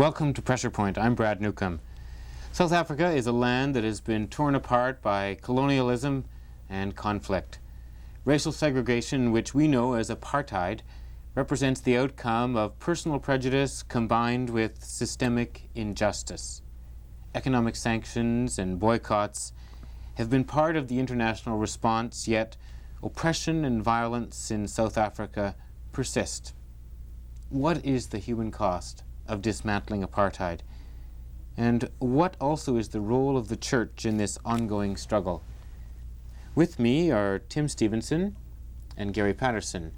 Welcome to Pressure Point. I'm Brad Newcombe. South Africa is a land that has been torn apart by colonialism and conflict. Racial segregation, which we know as apartheid, represents the outcome of personal prejudice combined with systemic injustice. Economic sanctions and boycotts have been part of the international response, yet oppression and violence in South Africa persist. What is the human cost of dismantling apartheid? And what also is the role of the church in this ongoing struggle? With me are Tim Stevenson and Gary Patterson.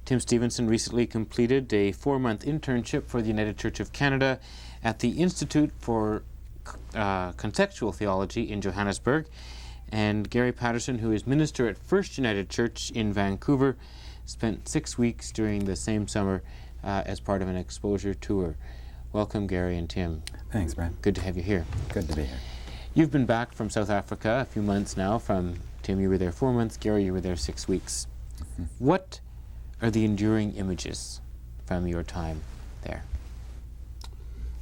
Tim Stevenson recently completed a 4-month internship for the United Church of Canada at the Institute for Contextual Theology in Johannesburg, and Gary Patterson, who is minister at First United Church in Vancouver, spent 6 weeks during the same summer as part of an exposure tour. Welcome, Gary and Tim. Thanks, Brad. Good to have you here. Good to be here. You've been back from South Africa a few months now. From Tim, you were there 4 months. Gary, you were there 6 weeks. Mm-hmm. What are the enduring images from your time there?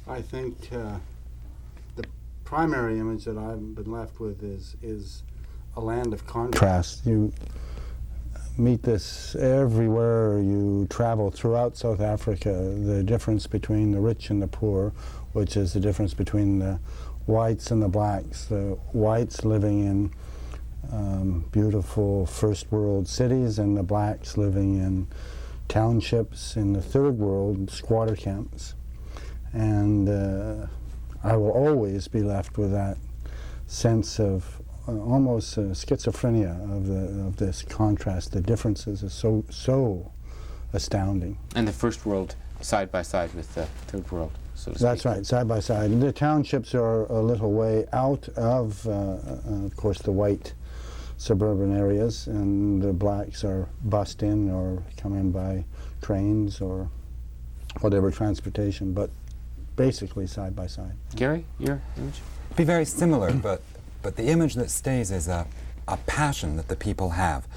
I think the primary image that I've been left with is a land of contrast. You meet this everywhere you travel throughout South Africa, the difference between the rich and the poor, which is the difference between the whites and the blacks. The whites living in beautiful first world cities, and the blacks living in townships in the third world, squatter camps. And I will always be left with that sense of almost schizophrenia of this contrast. The differences are so astounding. And the first world side by side with the third world, so to speak. That's right, side by side. The townships are a little way out of course, the white suburban areas, and the blacks are bussed in or come in by trains or whatever transportation, but basically side by side. Gary, your image? Be very similar, but the image that stays is a passion that the people have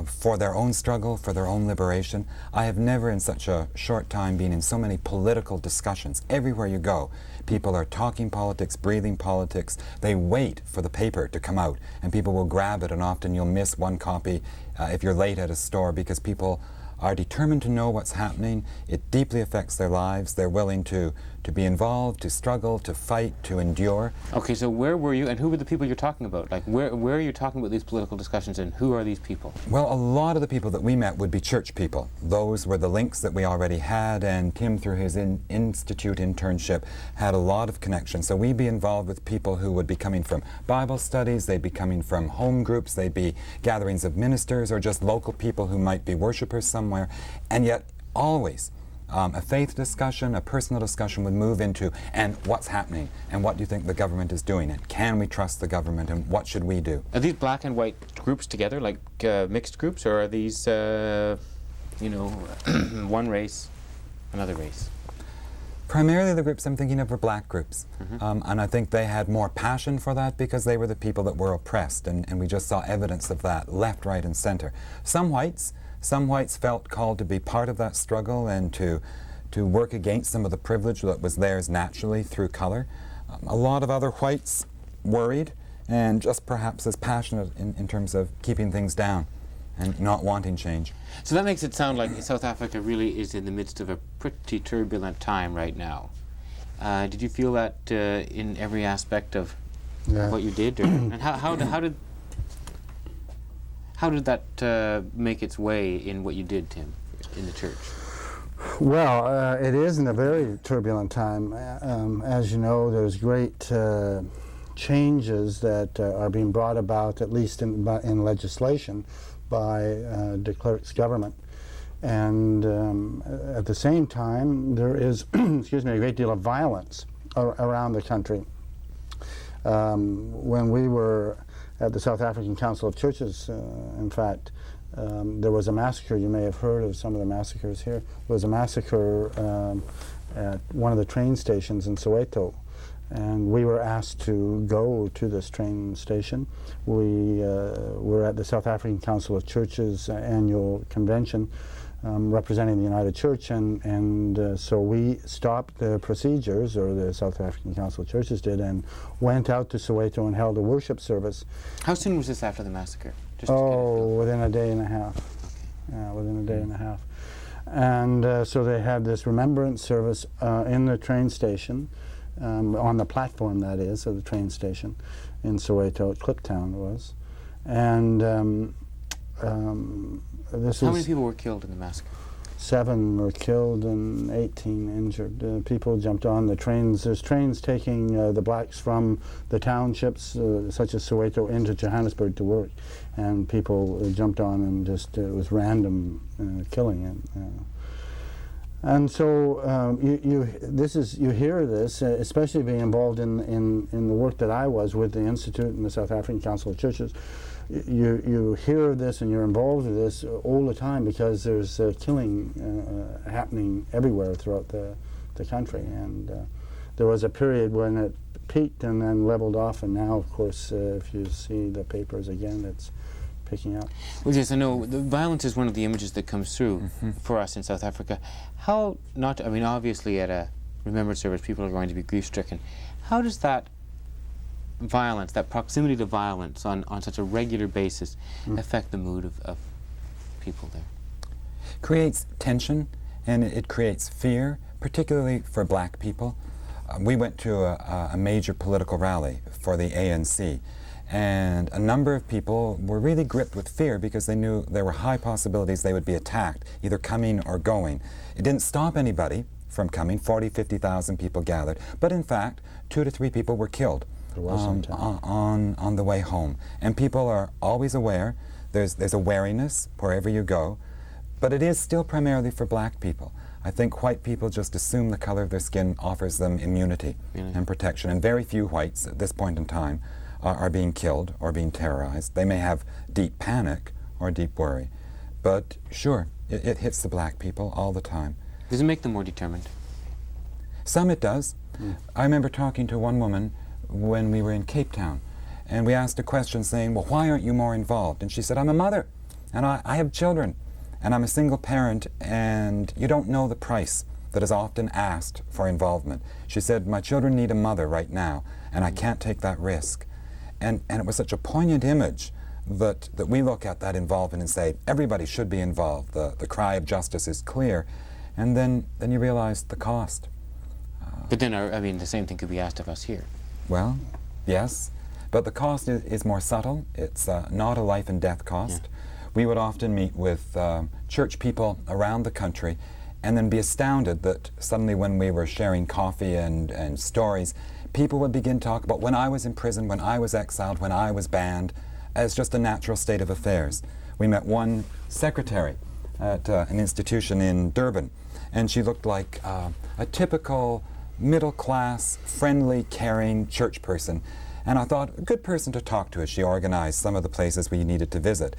for their own struggle, for their own liberation. I have never in such a short time been in so many political discussions. Everywhere you go, people are talking politics, breathing politics. They wait for the paper to come out, and people will grab it, and often you'll miss one copy if you're late at a store, because people are determined to know what's happening. It deeply affects their lives. They're willing to be involved, to struggle, to fight, to endure. Okay, so where were you, and who were the people you're talking about? Like, where are you talking about these political discussions, and who are these people? Well, a lot of the people that we met would be church people. Those were the links that we already had, and Tim, through his institute internship, had a lot of connections. So we'd be involved with people who would be coming from Bible studies, they'd be coming from home groups, they'd be gatherings of ministers, or just local people who might be worshipers somewhere. And yet, always, a faith discussion, a personal discussion would move into, and what's happening, and what do you think the government is doing, and can we trust the government, and what should we do? Are these black and white groups together, like mixed groups, or are these, one race, another race? Primarily the groups I'm thinking of were black groups, and I think they had more passion for that because they were the people that were oppressed, and we just saw evidence of that left, right, and center. Some whites felt called to be part of that struggle and to work against some of the privilege that was theirs naturally through color. A lot of other whites worried and just perhaps as passionate in terms of keeping things down and not wanting change. So that makes it sound like South Africa really is in the midst of a pretty turbulent time right now. Did you feel that in every aspect of what you did? And how did that make its way in what you did, Tim, in the church? Well, it is in a very turbulent time. As you know, there's great changes that are being brought about, at least in legislation, by de Klerk's government. And at the same time, there is excuse me, a great deal of violence around the country. When we were at the South African Council of Churches, in fact, there was a massacre. You may have heard of some of the massacres here. There was a massacre at one of the train stations in Soweto, and we were asked to go to this train station. We were at the South African Council of Churches annual convention representing the United Church, and so we stopped the procedures, or the South African Council of Churches did, and went out to Soweto and held a worship service. How soon was this after the massacre? Within a day and a half. Okay. Yeah, within a day and a half. And so they had this remembrance service in the train station, on the platform, that is, of the train station in Soweto, Kliptown it was. And this How was... many people were killed in the massacre? 7 were killed and 18 injured. People jumped on the trains. There's trains taking the blacks from the townships, such as Soweto, into Johannesburg to work. And people jumped on and just, it was random killing. And so you hear this, especially being involved in the work that I was with the Institute and the South African Council of Churches. You hear this and you're involved with this all the time, because there's killing happening everywhere throughout the country. And there was a period when it peaked and then leveled off, and now, of course, if you see the papers again, it's picking up. Well, yes, I know the violence is one of the images that comes through for us in South Africa. How not? I mean, obviously, at a remembrance service, people are going to be grief-stricken. How does that violence, that proximity to violence on such a regular basis, affect the mood of people there? Creates tension, and it creates fear, particularly for black people. We went to a major political rally for the ANC, and a number of people were really gripped with fear because they knew there were high possibilities they would be attacked, either coming or going. It didn't stop anybody from coming. 40, 50,000 people gathered, but in fact 2 to 3 people were killed on the way home. And people are always aware. There's a wariness wherever you go, but it is still primarily for black people. I think white people just assume the color of their skin offers them immunity and protection, and very few whites at this point in time are being killed or being terrorized. They may have deep panic or deep worry, but sure, it hits the black people all the time. Does it make them more determined? Some it does. I remember talking to one woman when we were in Cape Town, and we asked a question saying, well, why aren't you more involved? And she said, I'm a mother, and I have children, and I'm a single parent, and you don't know the price that is often asked for involvement. She said, my children need a mother right now, and I can't take that risk. And it was such a poignant image that we look at that involvement and say, everybody should be involved. The cry of justice is clear. And then you realize the cost. But then, I mean, the same thing could be asked of us here. Well, yes, but the cost is more subtle. It's not a life and death cost. Yeah. We would often meet with church people around the country and then be astounded that suddenly when we were sharing coffee and stories, people would begin to talk about when I was in prison, when I was exiled, when I was banned, as just a natural state of affairs. We met one secretary at an institution in Durban, and she looked like a typical middle-class, friendly, caring church person. And I thought, a good person to talk to as she organized some of the places we needed to visit.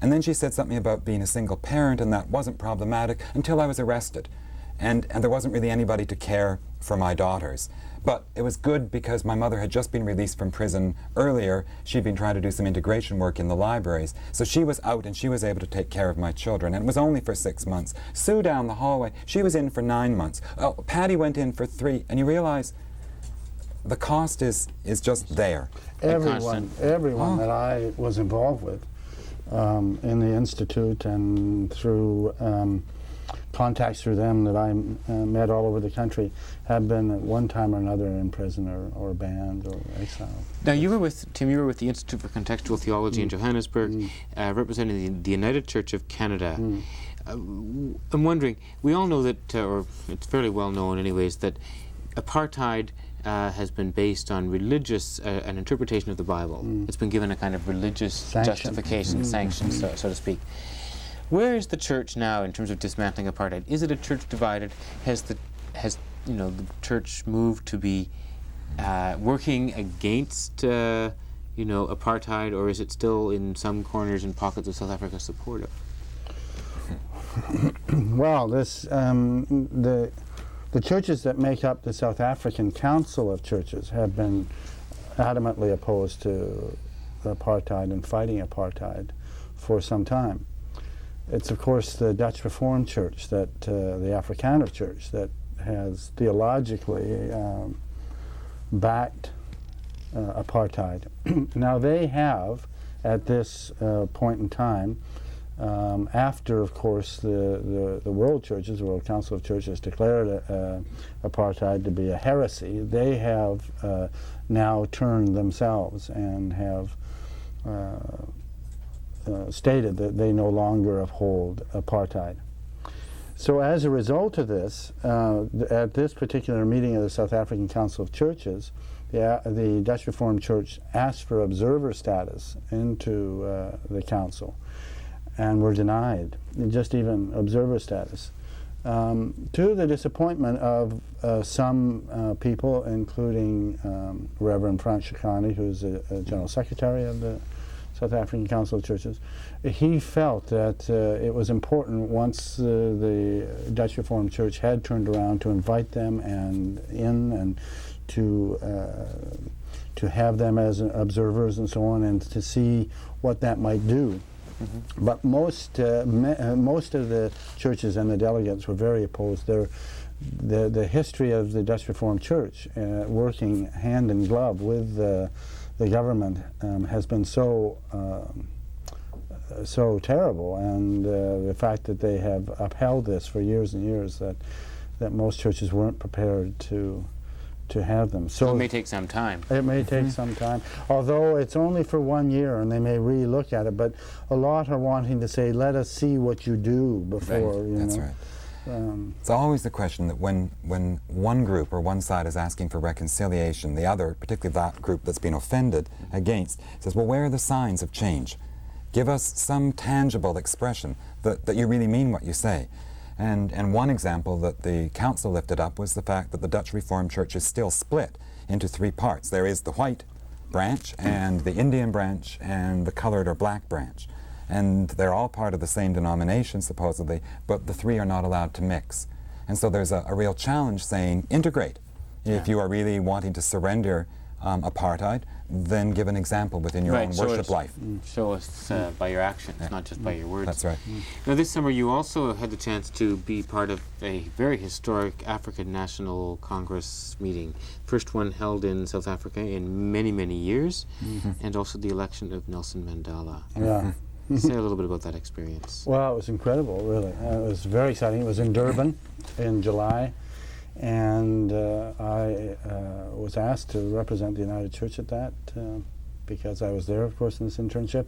And then she said something about being a single parent, and that wasn't problematic until I was arrested. And there wasn't really anybody to care for my daughters. But it was good because my mother had just been released from prison earlier. She'd been trying to do some integration work in the libraries. So she was out and she was able to take care of my children. And it was only for 6 months. Sue down the hallway, she was in for 9 months. Oh, Patty went in for 3. And you realize the cost is just there. Everyone that I was involved with in the Institute and through contacts through them that I met all over the country have been at one time or another in prison or banned or exiled. Now you were with, Tim, you were with the Institute for Contextual Theology in Johannesburg, representing the United Church of Canada. I'm wondering, we all know that, or it's fairly well known anyways, that apartheid has been based on religious, an interpretation of the Bible. It's been given a kind of religious justification, sanction, so to speak. Where is the church now in terms of dismantling apartheid? Is it a church divided? Has the church moved to be working against apartheid, or is it still in some corners and pockets of South Africa supportive? Well, this the churches that make up the South African Council of Churches have been adamantly opposed to apartheid and fighting apartheid for some time. It's, of course, the Dutch Reformed Church, that the Afrikaner Church, that has theologically backed apartheid. Now, they have, at this point in time, after, of course, the world churches, the World Council of Churches, declared apartheid to be a heresy, they have now turned themselves and have stated that they no longer uphold apartheid. So as a result of this, at this particular meeting of the South African Council of Churches, the Dutch Reformed Church asked for observer status into the council, and were denied just even observer status, to the disappointment of some people, including Reverend Frank Shikani, who's a General Secretary of the South African Council of Churches. He felt that it was important, once the Dutch Reformed Church had turned around, to invite them and to have them as observers and so on, and to see what that might do. Mm-hmm. But most of the churches and the delegates were very opposed. The history of the Dutch Reformed Church, working hand in glove with the government, has been so terrible, and the fact that they have upheld this for years and years, that most churches weren't prepared to have them. So it may take some time. It may take some time, although it's only for 1 year, and they may re-look at it. But a lot are wanting to say, "Let us see what you do before." Right. That's right. It's always the question that when one group or one side is asking for reconciliation, the other, particularly that group that's been offended against, says, "Well, where are the signs of change? Give us some tangible expression that you really mean what you say." And one example that the council lifted up was the fact that the Dutch Reformed Church is still split into 3 parts. There is the white branch, and the Indian branch, and the colored or black branch. And they're all part of the same denomination, supposedly, but the 3 are not allowed to mix. And so there's a real challenge saying, integrate. If you are really wanting to surrender apartheid, then give an example within your own worship life. Show us by your actions, not just by your words. That's right. Now, this summer you also had the chance to be part of a very historic African National Congress meeting. First one held in South Africa in many, many years, and also the election of Nelson Mandela. Yeah. Say a little bit about that experience. Well, it was incredible, really. It was very exciting. It was in Durban in July, and I was asked to represent the United Church at that because I was there, of course, in this internship.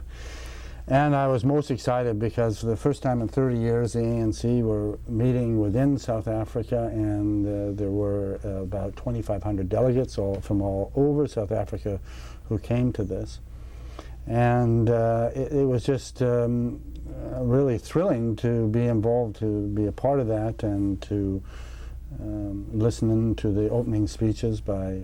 And I was most excited because for the first time in 30 years, the ANC were meeting within South Africa, and there were about 2,500 delegates from all over South Africa who came to this. And it was just really thrilling to be involved, to be a part of that, and to listen to the opening speeches by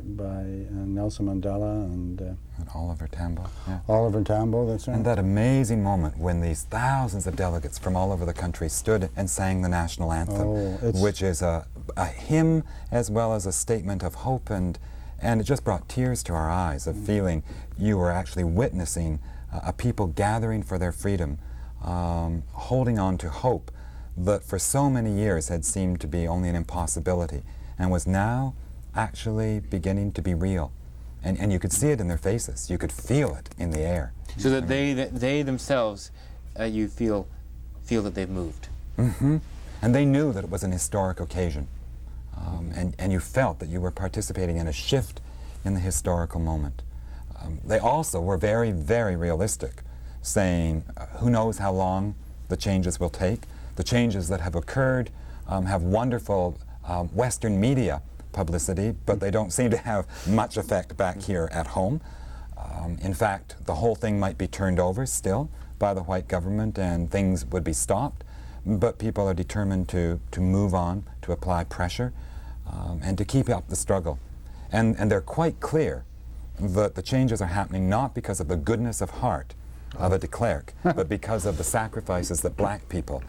Nelson Mandela and Oliver Tambo. Yeah. Oliver Tambo, that's right. And that amazing moment when these thousands of delegates from all over the country stood and sang the national anthem, which is a hymn as well as a statement of hope, and it just brought tears to our eyes of feeling you were actually witnessing a people gathering for their freedom, holding on to hope that for so many years had seemed to be only an impossibility, and was now actually beginning to be real. And you could see it in their faces. You could feel it in the air. So that they themselves, you feel that they've moved. Mm-hmm. And they knew that it was an historic occasion. And you felt that you were participating in a shift in the historical moment. They also were very, very realistic, saying, who knows how long the changes will take. The changes that have occurred have wonderful Western media publicity, but they don't seem to have much effect back here at home. In fact, the whole thing might be turned over still by the white government and things would be stopped, but people are determined to move on, to apply pressure, and to keep up the struggle. And they're quite clear that the changes are happening not because of the goodness of heart of a de Klerk, but because of the sacrifices that black people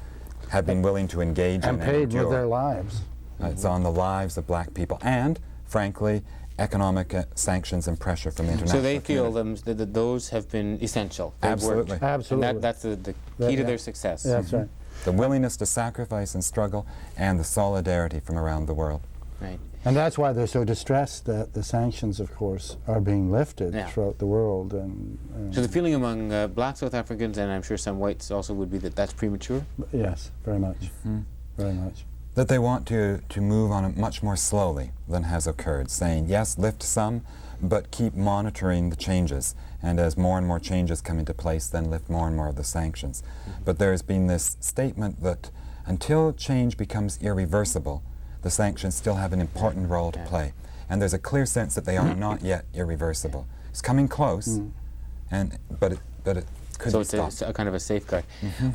have been willing to engage in and paid with their lives. It's on the lives of black people and, frankly, economic sanctions and pressure from the international So they feel community. that those have been essential. They've Absolutely. worked. Absolutely. And that's the key to their success. That's right. The willingness to sacrifice and struggle, and the solidarity from around the world. Right. And that's why they're so distressed that the sanctions, of course, are being lifted Yeah. throughout the world. And So the feeling among black South Africans, and I'm sure some whites also, would be that that's premature? yes, very much, very much. That they want to move on it much more slowly than has occurred, saying, yes, lift some, but keep monitoring the changes. And as more and more changes come into place, then lift more and more of the sanctions. But there's been this statement that until change becomes irreversible, the sanctions still have an important role to play. And there's a clear sense that they are not yet irreversible. It's coming close, but it could So be it's stopped. a kind of a safeguard.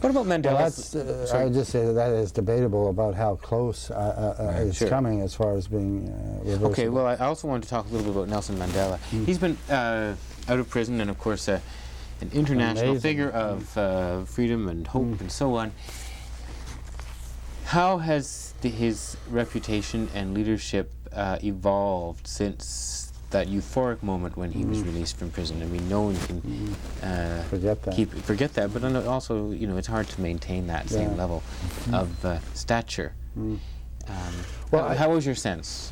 What about Well, Mandela's? that's, I would just say that is debatable about how close it's Sure. coming as far as being reversible. Okay, well, I also want to talk a little bit about Nelson Mandela. He's been out of prison and, of course, an international Amazing. figure of freedom and hope and so on. How has his reputation and leadership evolved since that euphoric moment when he was released from prison? I mean, no one can forget that, but also, you know, it's hard to maintain that same level of stature. Well, how was your sense?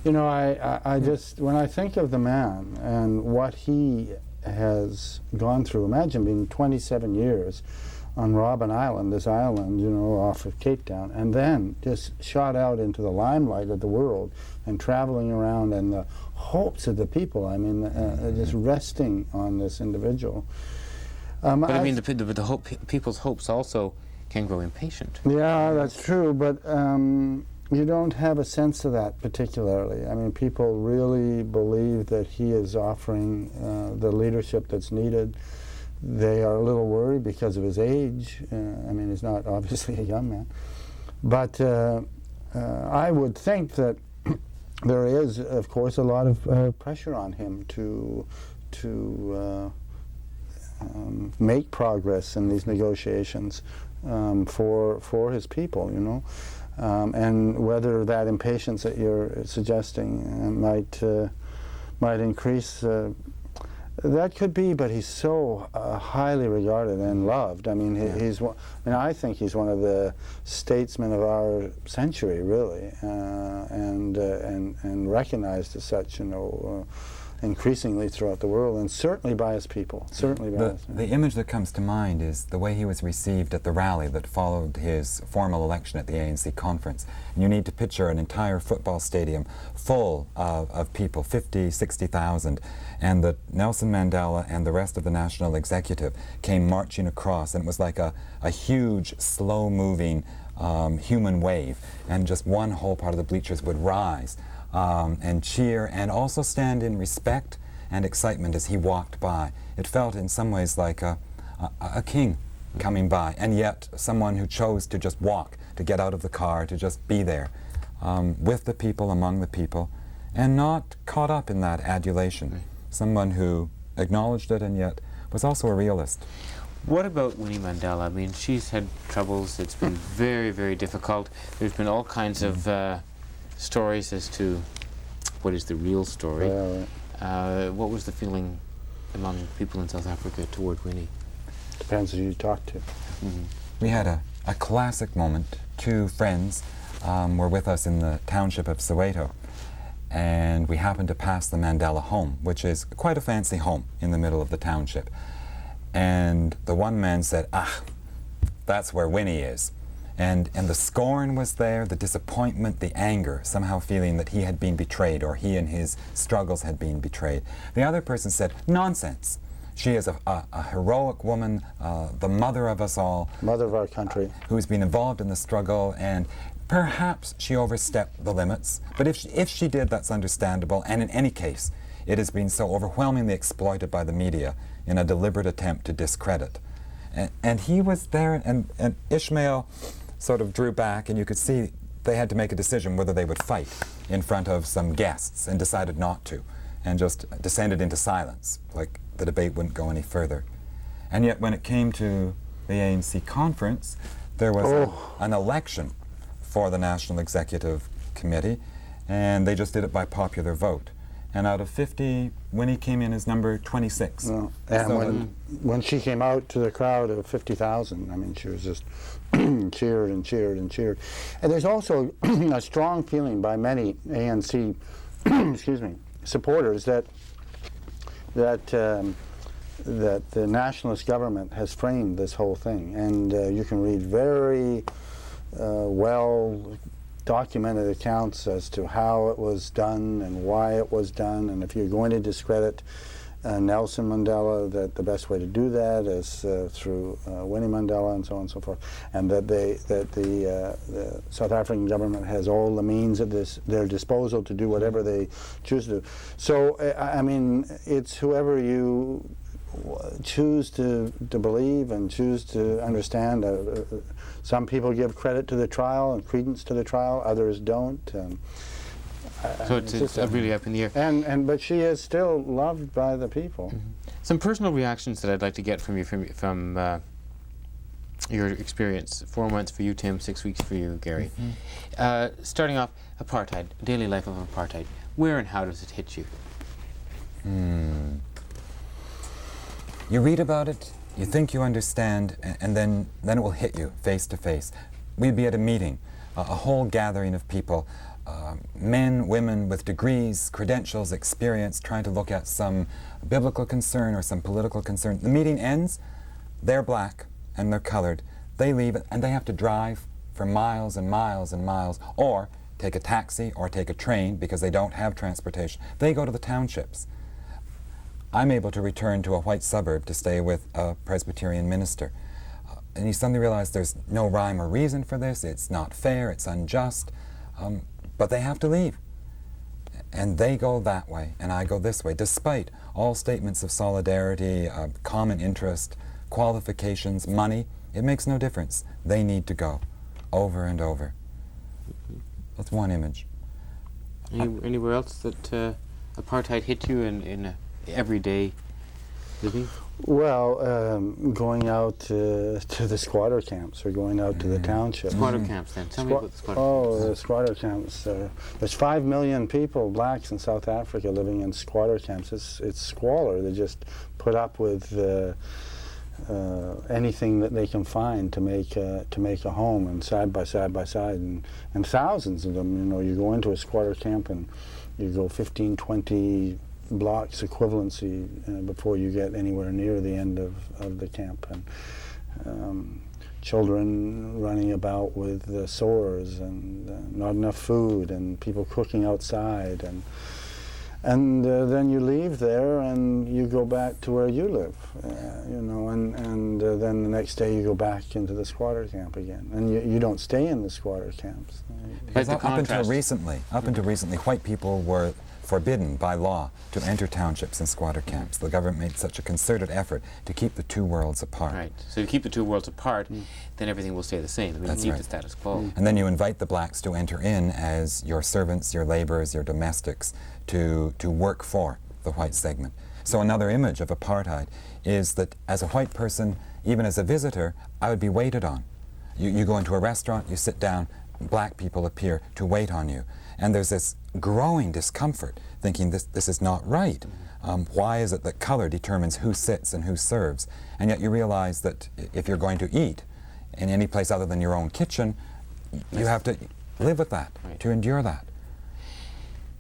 You know, I just, when I think of the man and what he has gone through, imagine being 27 years on Robben Island, this island, you know, off of Cape Town, and then just shot out into the limelight of the world and traveling around, and the hopes of the people, I mean, just resting on this individual. But I mean, the people's hopes also can grow impatient. Yeah, that's true, but you don't have a sense of that particularly. I mean, people really believe that he is offering the leadership that's needed. They are a little worried because of his age. I mean, he's not obviously a young man. But I would think that there is, of course, a lot of pressure on him to make progress in these negotiations for his people, you know. And whether that impatience that you're suggesting might increase, that could be, but he's so highly regarded and loved. I mean, I think he's one of the statesmen of our century, really, and recognized as such, you know, increasingly throughout the world, and certainly by his people. Certainly by his people. The image that comes to mind is the way he was received at the rally that followed his formal election at the ANC conference. And you need to picture an entire football stadium full of people, 50, 60,000, and that Nelson Mandela and the rest of the national executive came marching across, and it was like a huge, slow-moving human wave, and just one whole part of the bleachers would rise and cheer, and also stand in respect and excitement as he walked by. It felt in some ways like a king coming by, and yet someone who chose to just walk, to get out of the car, to just be there with the people, among the people, and not caught up in that adulation. Someone who acknowledged it and yet was also a realist. What about Winnie Mandela? I mean, she's had troubles. It's been very, very difficult. There's been all kinds of stories as to what is the real story. What was the feeling among people in South Africa toward Winnie? Depends who you talk to. We had a classic moment. Two friends were with us in the township of Soweto, and we happened to pass the Mandela home, which is quite a fancy home in the middle of the township. And the one man said, that's where Winnie is. And the scorn was there, the disappointment, the anger, somehow feeling that he had been betrayed, or he and his struggles had been betrayed. The other person said, nonsense. She is a heroic woman, the mother of us all. Mother of our country. Who's been involved in the struggle, and perhaps she overstepped the limits. But if she did, that's understandable. And in any case, it has been so overwhelmingly exploited by the media in a deliberate attempt to discredit. And he was there, and Ishmael sort of drew back, and you could see they had to make a decision whether they would fight in front of some guests, and decided not to, and just descended into silence, like the debate wouldn't go any further. And yet when it came to the ANC conference, there was an election for the National Executive Committee, and they just did it by popular vote. And out of 50, Winnie came in as number 26. Well, and So when she came out to the crowd of 50,000, I mean, she was just cheered and cheered and cheered. And there's also a strong feeling by many ANC excuse me, supporters that the nationalist government has framed this whole thing. And you can read very well documented accounts as to how it was done and why it was done. And if you're going to discredit Nelson Mandela, that the best way to do that is through Winnie Mandela and so on and so forth, and that the South African government has all the means at their disposal to do whatever they choose to do. So I mean, it's whoever you choose to believe and choose to understand. Some people give credit to the trial and credence to the trial, others don't. So it's really up in the air. But she is still loved by the people. Mm-hmm. Some personal reactions that I'd like to get from you from your experience. 4 months for you, Tim. 6 weeks for you, Gary. Mm-hmm. Starting off, apartheid, daily life of apartheid. Where and how does it hit you? You read about it, you think you understand, and then it will hit you face to face. We'd be at a meeting, a whole gathering of people, men, women with degrees, credentials, experience, trying to look at some biblical concern or some political concern. The meeting ends, they're black and they're colored. They leave and they have to drive for miles and miles and miles, or take a taxi or take a train because they don't have transportation. They go to the townships. I'm able to return to a white suburb to stay with a Presbyterian minister. And you suddenly realize there's no rhyme or reason for this, it's not fair, it's unjust, but they have to leave. And they go that way, and I go this way, despite all statements of solidarity, common interest, qualifications, money. It makes no difference. They need to go, over and over. That's one image. Anywhere else that apartheid hit you in everyday living? Well, going out to the squatter camps or going out to the townships. Squatter camps, then. Tell me about the squatter camps. The squatter camps. There's 5 million people, blacks in South Africa, living in squatter camps. It's squalor. They just put up with anything that they can find to make a home, and side by side by side, and thousands of them. You know, you go into a squatter camp and you go 15, 20 blocks equivalency before you get anywhere near the end of the camp, and children running about with sores and not enough food, and people cooking outside, and then you leave there and you go back to where you live, you know, and then the next day you go back into the squatter camp again, and you don't stay in the squatter camps. Because up until recently, white people were forbidden by law to enter townships and squatter camps. The government made such a concerted effort to keep the two worlds apart. Right. So to keep the two worlds apart, then everything will stay the same. I mean, That's you keep right. the status quo. And then you invite the blacks to enter in as your servants, your laborers, your domestics, to work for the white segment. So another image of apartheid is that as a white person, even as a visitor, I would be waited on. You go into a restaurant, you sit down, black people appear to wait on you. And there's this growing discomfort, thinking this is not right. Why is it that color determines who sits and who serves? And yet you realize that if you're going to eat in any place other than your own kitchen, you have to live with that, to endure that.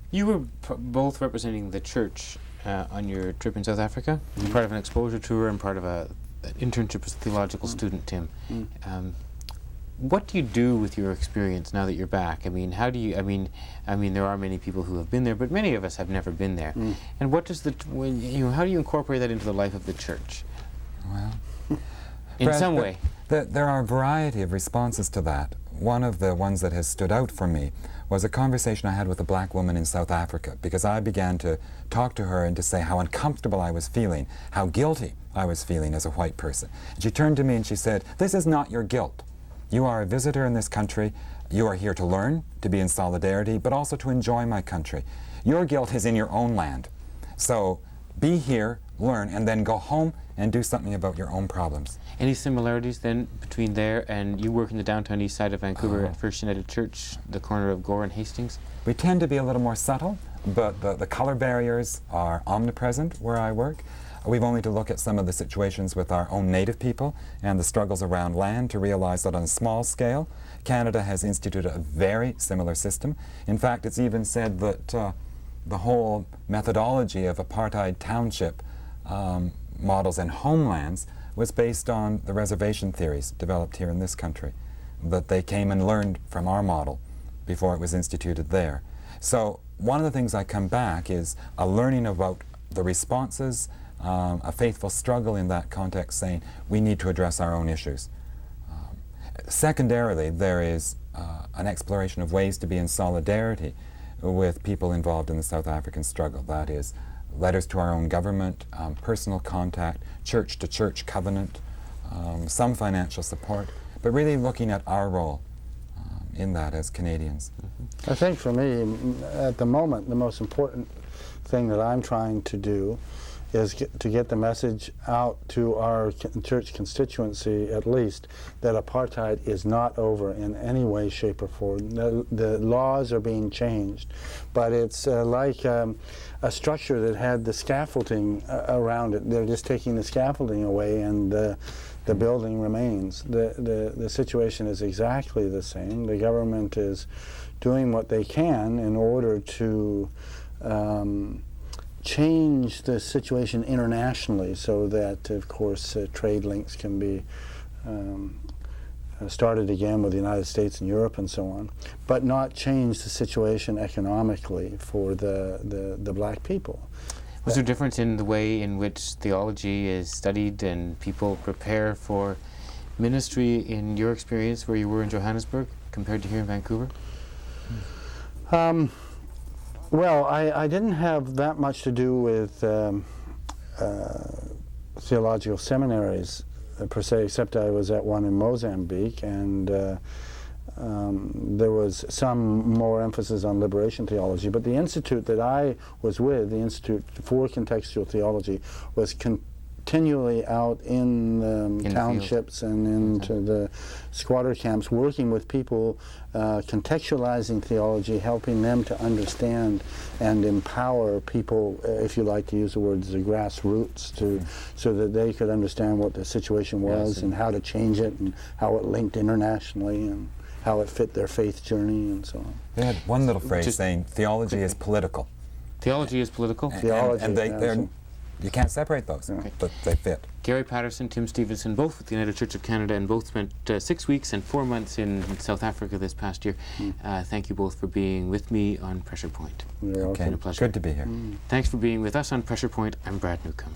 You were both representing the church on your trip in South Africa, part of an exposure tour and part of an internship as a theological student, Tim. What do you do with your experience now that you're back? I mean, how do you? I mean, there are many people who have been there, but many of us have never been there. And what does how do you incorporate that into the life of the church? Well, in some way. There are a variety of responses to that. One of the ones that has stood out for me was a conversation I had with a black woman in South Africa, because I began to talk to her and to say how uncomfortable I was feeling, how guilty I was feeling as a white person. And she turned to me and she said, "This is not your guilt. You are a visitor in this country. You are here to learn, to be in solidarity, but also to enjoy my country. Your guilt is in your own land. So be here, learn, and then go home and do something about your own problems. Any similarities then between there and you work in the downtown east side of Vancouver at First United Church, the corner of Gore and Hastings? We tend to be a little more subtle, but the color barriers are omnipresent where I work. We've only to look at some of the situations with our own native people and the struggles around land to realize that on a small scale, Canada has instituted a very similar system. In fact, it's even said that the whole methodology of apartheid township models and homelands was based on the reservation theories developed here in this country, that they came and learned from our model before it was instituted there. So one of the things I come back is a learning about the responses, a faithful struggle in that context, saying we need to address our own issues. Secondarily, there is an exploration of ways to be in solidarity with people involved in the South African struggle. That is, letters to our own government, personal contact, church-to-church covenant, some financial support, but really looking at our role in that as Canadians. I think for me, at the moment, the most important thing that I'm trying to do is to get the message out to our church constituency, at least, that apartheid is not over in any way, shape, or form. The laws are being changed, but it's like a structure that had the scaffolding around it. They're just taking the scaffolding away, and the building remains. The situation is exactly the same. The government is doing what they can in order to change the situation internationally so that, of course, trade links can be started again with the United States and Europe and so on, but not change the situation economically for the black people. Was there a difference in the way in which theology is studied and people prepare for ministry in your experience where you were in Johannesburg compared to here in Vancouver? Well, I didn't have that much to do with theological seminaries per se, except I was at one in Mozambique, and there was some more emphasis on liberation theology. But the institute that I was with, the Institute for Contextual Theology, was continually out in townships and into the squatter camps, working with people, contextualizing theology, helping them to understand and empower people, if you like to use the words, the grassroots, so that they could understand what the situation was and how to change it and how it linked internationally and how it fit their faith journey and so on. They had one little phrase saying, theology is political. Theology is political? Theology, and you can't separate those, but they fit. Gary Patterson, Tim Stevenson, both with the United Church of Canada, and both spent 6 weeks and 4 months in South Africa this past year. Thank you both for being with me on Pressure Point. It's been a pleasure. Good to be here. Thanks for being with us on Pressure Point. I'm Brad Newcombe.